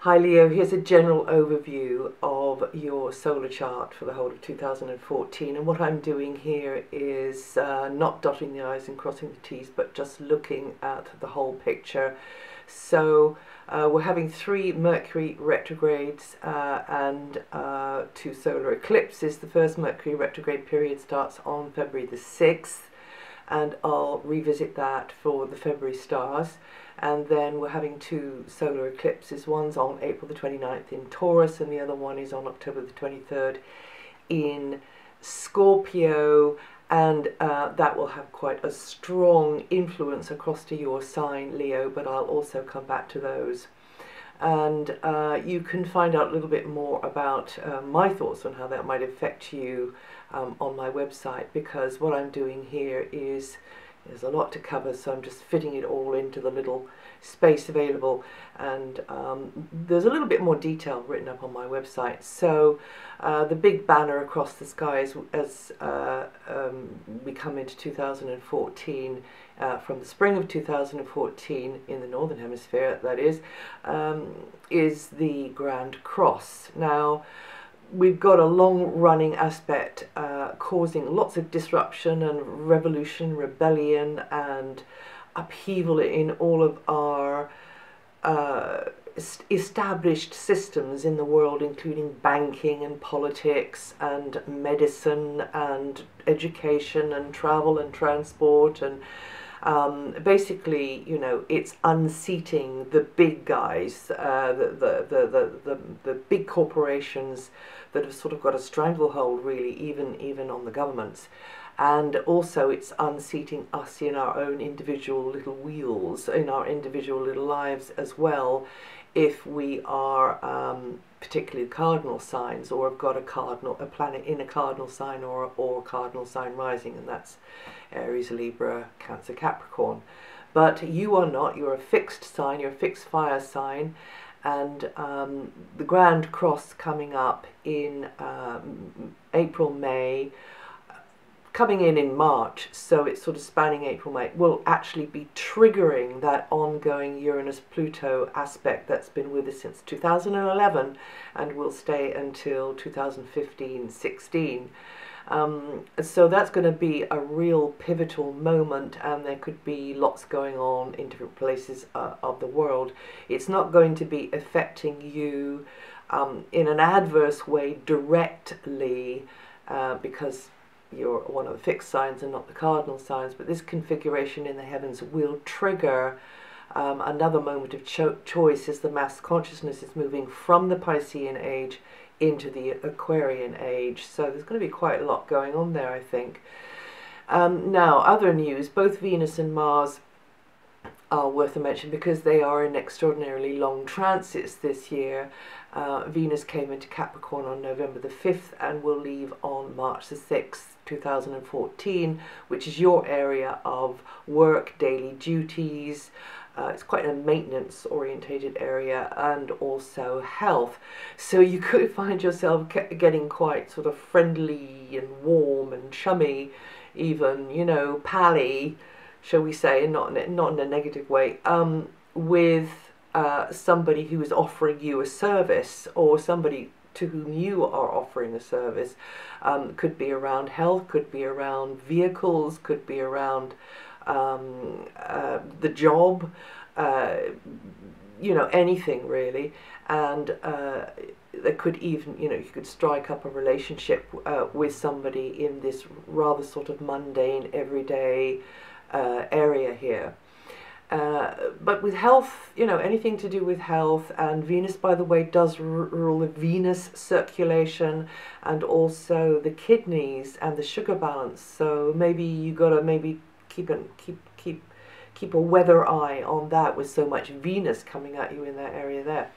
Hi Leo, here's a general overview of your solar chart for the whole of 2014, and what I'm doing here is not dotting the I's and crossing the T's, but just looking at the whole picture. So we're having 3 Mercury retrogrades and 2 solar eclipses. The first Mercury retrograde period starts on February the 6th, and I'll revisit that for the February stars. And then we're having 2 solar eclipses. One's on April the 29th in Taurus, and the other one is on October the 23rd in Scorpio, and that will have quite a strong influence across to your sign, Leo, but I'll also come back to those. And you can find out a little bit more about my thoughts on how that might affect you on my website, because what I'm doing here is there's a lot to cover, so I'm just fitting it all into the little space available, and there's a little bit more detail written up on my website. So the big banner across the sky as we come into 2014, from the spring of 2014 in the Northern Hemisphere, that is the Grand Cross. Now, we've got a long-running aspect causing lots of disruption and revolution, rebellion and upheaval in all of our established systems in the world, including banking and politics and medicine and education and travel and transport, and basically, you know, it's unseating the big guys, the big corporations that have sort of got a stranglehold, really, even on the governments. And also it's unseating us in our own individual little wheels, in our individual little lives as well, if we are particularly cardinal signs, or have got a planet in a cardinal sign, or cardinal sign rising, and that's Aries, Libra, Cancer, Capricorn. But you are not, you're a fixed sign, you're a fixed fire sign, and the Grand Cross coming up in April, May, coming in March, so it's sort of spanning April, May, will actually be triggering that ongoing Uranus-Pluto aspect that's been with us since 2011 and will stay until 2015-16. So that's going to be a real pivotal moment, and there could be lots going on in different places of the world. It's not going to be affecting you in an adverse way directly, because you're one of the fixed signs and not the cardinal signs, but this configuration in the heavens will trigger another moment of choice as the mass consciousness is moving from the Piscean age into the Aquarian age. So there's going to be quite a lot going on there, I think. Now, other news, both Venus and Mars are worth a mention because they are in extraordinarily long transits this year. Venus came into Capricorn on November the 5th and will leave on March the 6th, 2014, which is your area of work, daily duties. It's quite a maintenance orientated area, and also health. So you could find yourself getting quite sort of friendly and warm and chummy, even, you know, pally, shall we say, not in a negative way, with somebody who is offering you a service, or somebody to whom you are offering a service. Could be around health, could be around vehicles, could be around the job, you know, anything really. And there could even, you know, you could strike up a relationship with somebody in this rather sort of mundane, everyday area here. But with health, you know, anything to do with health, and Venus, by the way, does rule the venous circulation and also the kidneys and the sugar balance. So maybe you gotta keep a weather eye on that, with so much Venus coming at you in that area there.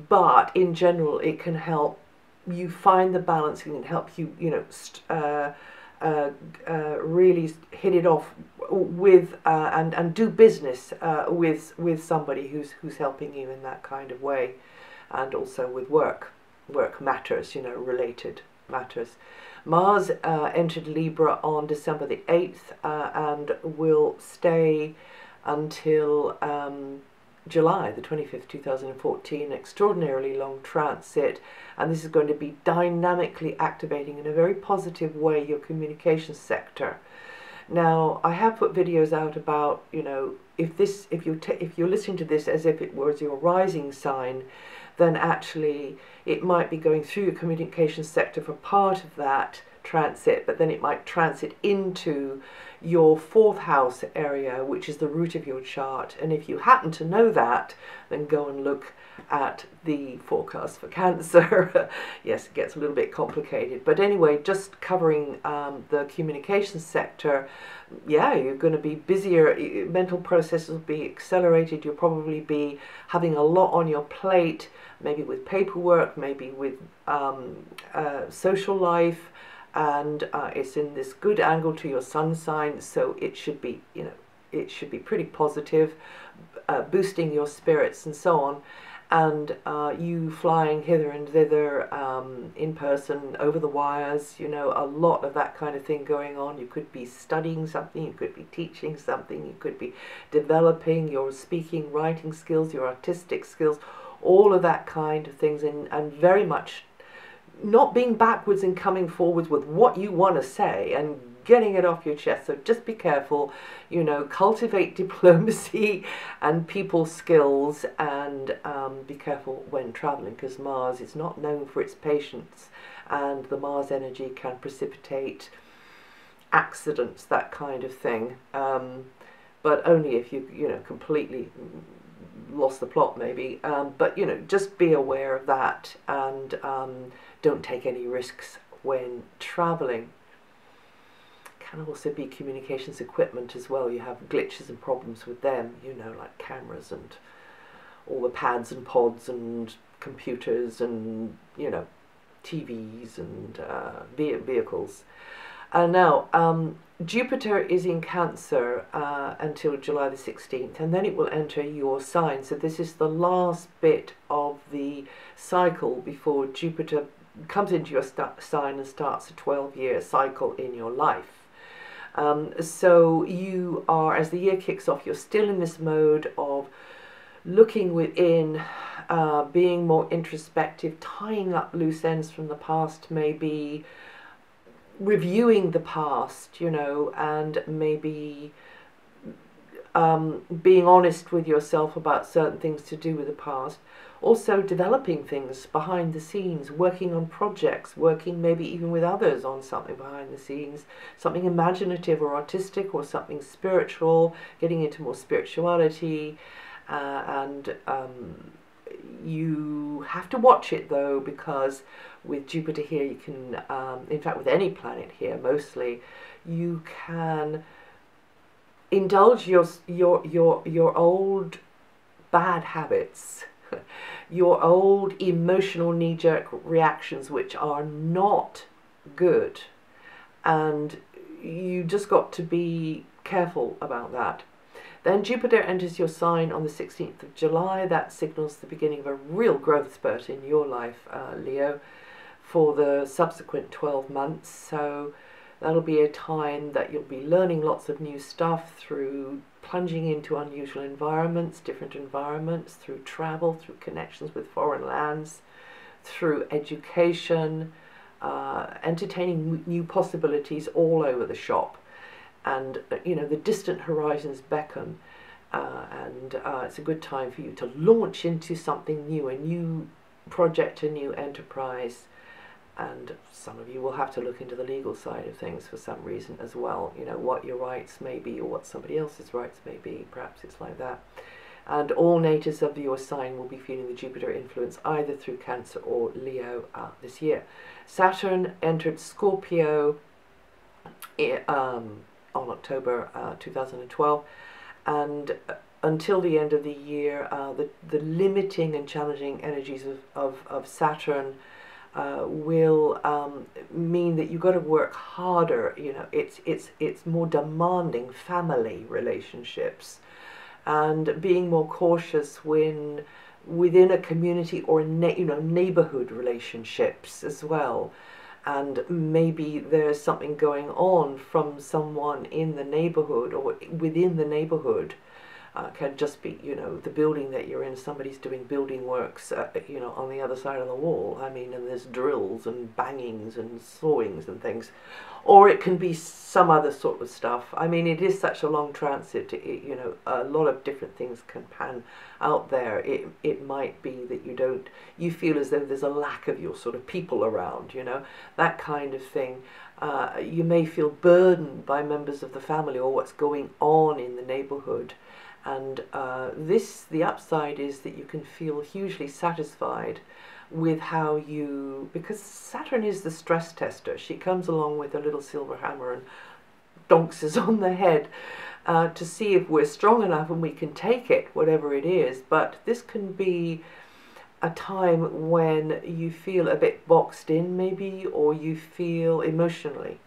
But in general, it can help you find the balance. It can help you, you know, really hit it off with and do business with somebody who's helping you in that kind of way, and also with work matters, you know, related matters. Mars entered Libra on December the 8th and will stay until July the 25th, 2014, extraordinarily long transit, and this is going to be dynamically activating in a very positive way your communication sector. Now, I have put videos out about, you know, if you're listening to this as if it was your rising sign, then actually it might be going through your communication sector for part of that transit, but then it might transit into your fourth house area, which is the root of your chart. And if you happen to know that, then go and look at the forecast for Cancer. Yes, it gets a little bit complicated, but anyway, just covering the communication sector. Yeah, you're going to be busier, mental processes will be accelerated, you'll probably be having a lot on your plate, maybe with paperwork, maybe with social life, and it's in this good angle to your sun sign, so it should be, you know, it should be pretty positive, boosting your spirits and so on. And you flying hither and thither in person, over the wires, you know, a lot of that kind of thing going on. You could be studying something, you could be teaching something, you could be developing your speaking, writing skills, your artistic skills, all of that kind of things, and very much not being backwards and coming forwards with what you want to say and getting it off your chest. So just be careful, you know, cultivate diplomacy and people skills, and be careful when traveling, because Mars is not known for its patience, and the Mars energy can precipitate accidents, that kind of thing, but only if you know, completely lost the plot maybe, but you know, just be aware of that, and don't take any risks when traveling. Can also be communications equipment as well. You have glitches and problems with them, you know, like cameras and all the pads and pods and computers and, you know, TVs and vehicles. Now, Jupiter is in Cancer until July the 16th, and then it will enter your sign. So this is the last bit of the cycle before Jupiter comes into your sign and starts a 12-year cycle in your life. So you are, as the year kicks off, you're still in this mode of looking within, being more introspective, tying up loose ends from the past, maybe reviewing the past, you know, and maybe being honest with yourself about certain things to do with the past. Also developing things behind the scenes, working on projects, working maybe even with others on something behind the scenes, something imaginative or artistic or something spiritual, getting into more spirituality, and you have to watch it though, because with Jupiter here you can, in fact with any planet here mostly, you can indulge your old bad habits, your old emotional knee-jerk reactions, which are not good, and you just got to be careful about that. Then Jupiter enters your sign on the 16th of July. That signals the beginning of a real growth spurt in your life, Leo, for the subsequent 12 months. So that'll be a time that you'll be learning lots of new stuff through plunging into unusual environments, different environments, through travel, through connections with foreign lands, through education, entertaining new possibilities all over the shop. And, you know, the distant horizons beckon, and it's a good time for you to launch into something new, a new project, a new enterprise. And some of you will have to look into the legal side of things for some reason as well, you know, what your rights may be or what somebody else's rights may be, perhaps it's like that. And all natives of your sign will be feeling the Jupiter influence either through Cancer or Leo this year. Saturn entered Scorpio on October 2012, and until the end of the year, the limiting and challenging energies of Saturn will mean that you've got to work harder. You know, it's more demanding family relationships, and being more cautious when within a community or neighborhood relationships as well. And maybe there's something going on from someone in the neighborhood or within the neighborhood Can just be, you know, the building that you're in, somebody's doing building works, you know, on the other side of the wall. I mean, and there's drills and bangings and sawings and things. Or it can be some other sort of stuff. I mean, it is such a long transit, you know, a lot of different things can pan out there. It might be that you feel as though there's a lack of your sort of people around, you know, that kind of thing. You may feel burdened by members of the family or what's going on in the neighborhood. And the upside is that you can feel hugely satisfied with how because Saturn is the stress tester. She comes along with a little silver hammer and donks us on the head to see if we're strong enough and we can take it, whatever it is. But this can be a time when you feel a bit boxed in, maybe, or you feel emotionally,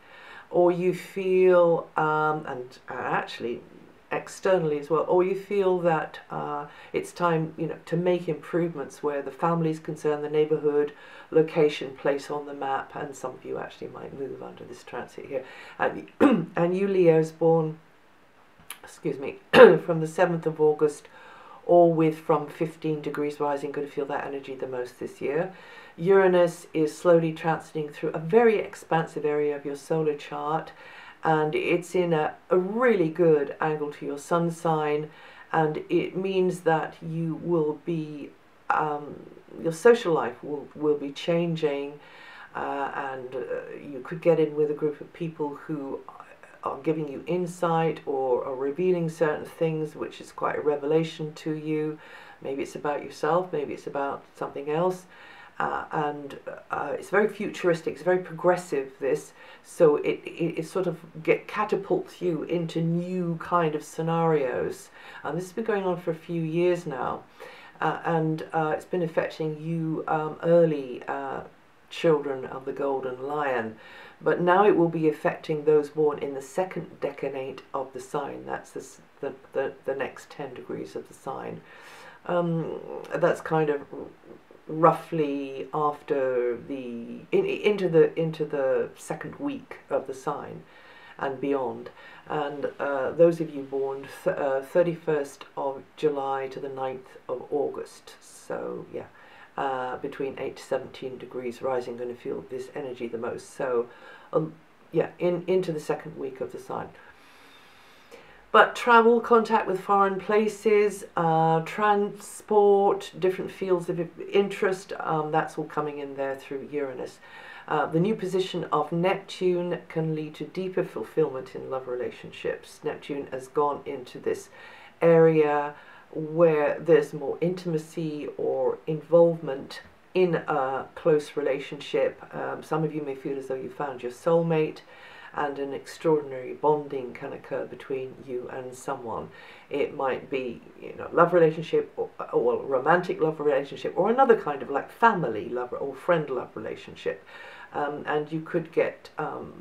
or you feel, and actually externally as well, or you feel that it's time, you know, to make improvements where the family is concerned, the neighborhood, location, place on the map, and some of you actually might move under this transit here. And you Leos born, excuse me, from the 7th of August or with from 15 degrees rising, going to feel that energy the most this year. Uranus is slowly transiting through a very expansive area of your solar chart, and it's in a really good angle to your sun sign, and it means that you will be, your social life will be changing, and you could get in with a group of people who are giving you insight or are revealing certain things, which is quite a revelation to you. Maybe it's about yourself, maybe it's about something else. And it's very futuristic, it's very progressive, this, so it sort of catapults you into new kind of scenarios. And this has been going on for a few years now, and it's been affecting you early children of the Golden Lion, but now it will be affecting those born in the second decade of the sign. That's the next 10 degrees of the sign. That's kind of roughly after into the second week of the sign and beyond. And those of you born 31st of July to the 9th of August, so yeah, between 8 to 17 degrees rising, going to feel this energy the most. So yeah, into the second week of the sign. But travel, contact with foreign places, transport, different fields of interest, that's all coming in there through Uranus. The new position of Neptune can lead to deeper fulfillment in love relationships. Neptune has gone into this area where there's more intimacy or involvement in a close relationship. Some of you may feel as though you found your soulmate, and an extraordinary bonding can occur between you and someone. It might be, you know, love relationship, or romantic love relationship, or another kind of like family love or friend love relationship. And you could get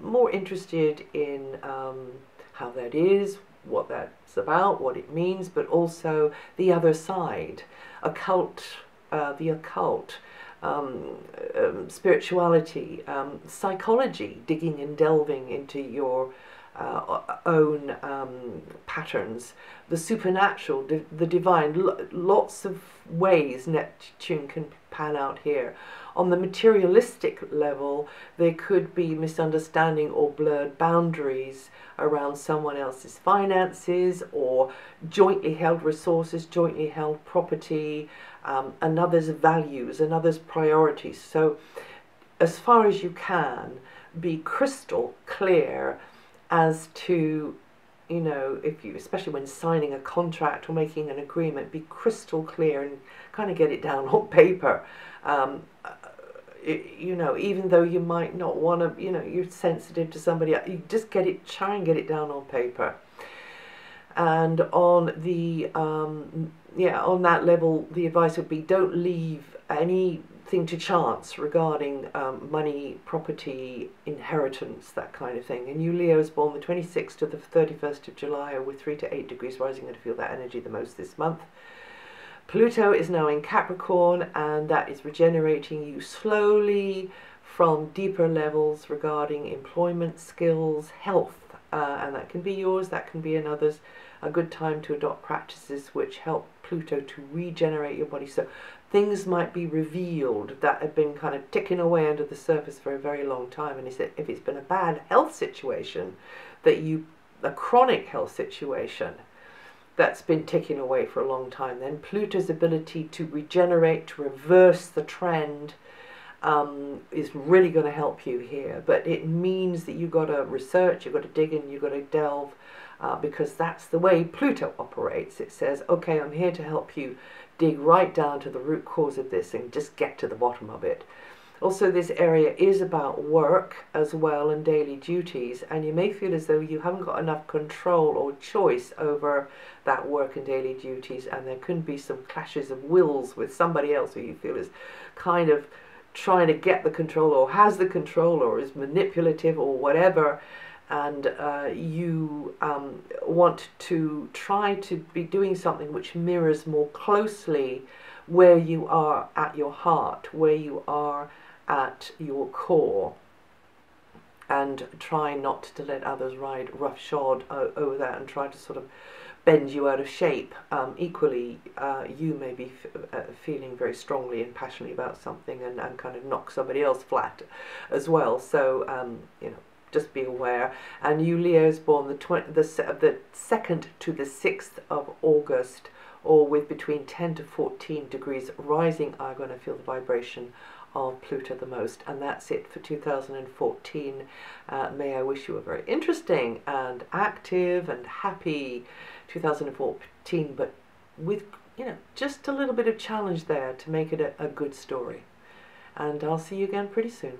more interested in how that is, what that's about, what it means, but also the other side, the occult, spirituality, psychology, digging and delving into your own patterns, the supernatural, the divine, lots of ways Neptune can pan out here. On the materialistic level, there could be misunderstanding or blurred boundaries around someone else's finances, or jointly held resources, jointly held property, another's values, another's priorities. So as far as you can, be crystal clear as to, you know, especially when signing a contract or making an agreement, be crystal clear and kind of get it down on paper. You know, even though you might not want to, you know, you're sensitive to somebody, you just try and get it down on paper. And on the on that level, the advice would be, don't leave anything to chance regarding money, property, inheritance, that kind of thing. And you Leos born the 26th to the 31st of July, with 3 to 8 degrees rising, going to feel that energy the most this month. Pluto is now in Capricorn, and that is regenerating you slowly from deeper levels regarding employment, skills, health, and that can be yours, that can be another's, a good time to adopt practices which help Pluto to regenerate your body. So things might be revealed that have been kind of ticking away under the surface for a very long time. And if it's been a bad health situation, a chronic health situation that's been ticking away for a long time, then Pluto's ability to regenerate, to reverse the trend, is really going to help you here. But it means that you've got to research, you've got to dig in, you've got to delve, because that's the way Pluto operates. It says, okay, I'm here to help you dig right down to the root cause of this and just get to the bottom of it. Also, this area is about work as well and daily duties, and you may feel as though you haven't got enough control or choice over that work and daily duties, and there could be some clashes of wills with somebody else who you feel is kind of trying to get the control, or has the control, or is manipulative, or whatever, and you want to try to be doing something which mirrors more closely where you are at your heart, where you are at your core, and try not to let others ride roughshod over that and try to sort of bend you out of shape. Equally, you may be feeling very strongly and passionately about something and kind of knock somebody else flat as well. So, you know, just be aware. And you Leos born the 2nd to the 6th of August, or with between 10 to 14 degrees rising, are going to feel the vibration of Pluto the most. And that's it for 2014. May I wish you a very interesting and active and happy 2014, but with, you know, just a little bit of challenge there to make it a good story. And I'll see you again pretty soon.